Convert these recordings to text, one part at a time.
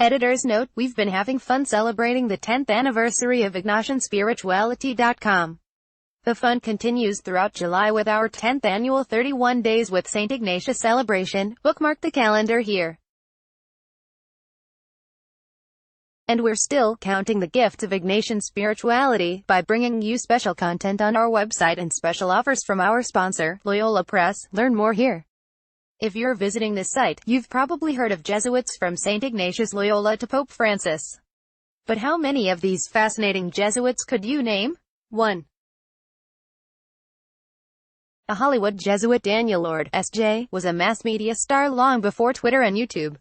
Editor's note: we've been having fun celebrating the 10th anniversary of Ignatian. The fun continues throughout July with our 10th annual 31 Days with St. Ignatius celebration. Bookmark the calendar here. And we're still counting the gifts of Ignatian spirituality by bringing you special content on our website and special offers from our sponsor, Loyola Press. Learn more here. If you're visiting this site, you've probably heard of Jesuits from St. Ignatius Loyola to Pope Francis. But how many of these fascinating Jesuits could you name? 1. A Hollywood Jesuit. Daniel Lord, S.J., was a mass media star long before Twitter and YouTube.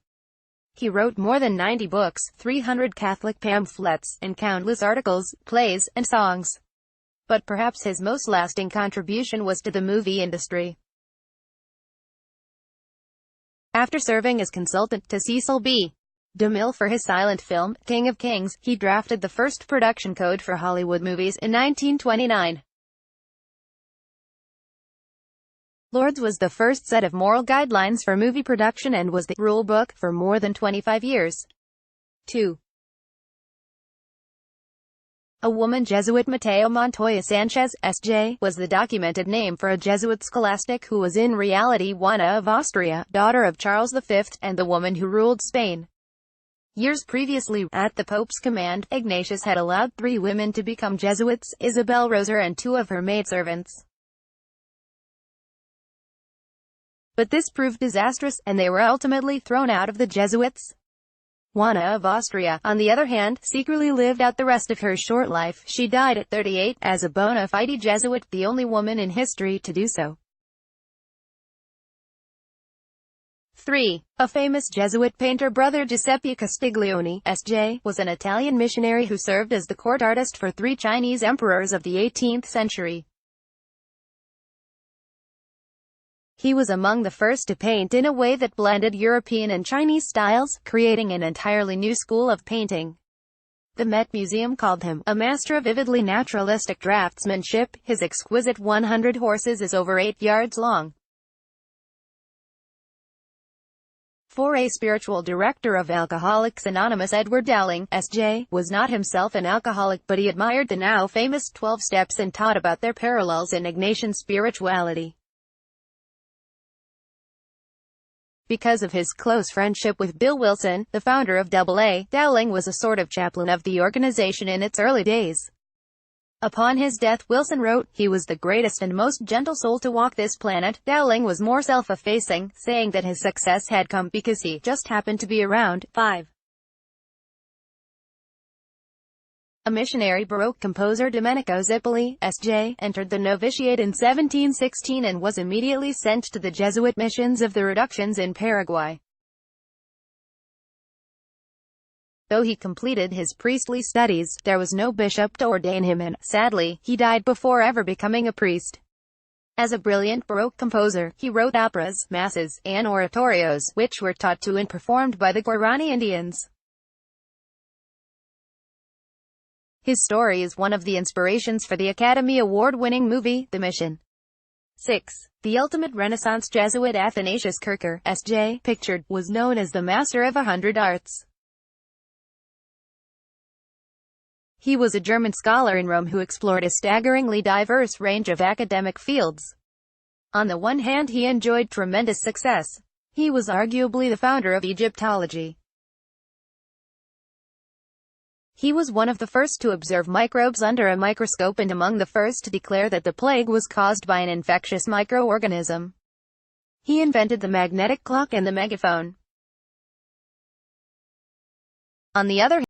He wrote more than 90 books, 300 Catholic pamphlets, and countless articles, plays, and songs. But perhaps his most lasting contribution was to the movie industry. After serving as consultant to Cecil B. DeMille for his silent film, King of Kings, he drafted the first production code for Hollywood movies in 1929. Lord's was the first set of moral guidelines for movie production and was the rule book for more than 25 years. 2. A woman Jesuit. Mateo Montoya Sanchez, S.J., was the documented name for a Jesuit scholastic who was in reality Juana of Austria, daughter of Charles V, and the woman who ruled Spain. Years previously, at the Pope's command, Ignatius had allowed 3 women to become Jesuits, Isabel Roser and 2 of her maidservants. But this proved disastrous, and they were ultimately thrown out of the Jesuits. Juana of Austria, on the other hand, secretly lived out the rest of her short life. She died at 38, as a bona fide Jesuit, the only woman in history to do so. 3. A famous Jesuit painter. Brother Giuseppe Castiglione, S.J., was an Italian missionary who served as the court artist for 3 Chinese emperors of the 18th century. He was among the first to paint in a way that blended European and Chinese styles, creating an entirely new school of painting. The Met Museum called him a master of vividly naturalistic draftsmanship. His exquisite 100 Horses is over 8 yards long. 4. A spiritual director of Alcoholics Anonymous. Edward Dowling, S.J., was not himself an alcoholic, but he admired the now famous 12 steps and taught about their parallels in Ignatian spirituality. Because of his close friendship with Bill Wilson, the founder of AA, Dowling was a sort of chaplain of the organization in its early days. Upon his death, Wilson wrote, "He was the greatest and most gentle soul to walk this planet." Dowling was more self-effacing, saying that his success had come because he just happened to be around. 5. A missionary Baroque composer. Domenico Zippoli, S.J., entered the novitiate in 1716 and was immediately sent to the Jesuit missions of the Reductions in Paraguay. Though he completed his priestly studies, there was no bishop to ordain him and, sadly, he died before ever becoming a priest. As a brilliant Baroque composer, he wrote operas, masses, and oratorios, which were taught to and performed by the Guarani Indians. His story is one of the inspirations for the Academy Award-winning movie, The Mission. 6. The ultimate Renaissance Jesuit. Athanasius Kircher, S.J., pictured, was known as the master of 100 arts. He was a German scholar in Rome who explored a staggeringly diverse range of academic fields. On the one hand, he enjoyed tremendous success. He was arguably the founder of Egyptology. He was one of the first to observe microbes under a microscope and among the first to declare that the plague was caused by an infectious microorganism. He invented the magnetic clock and the megaphone. On the other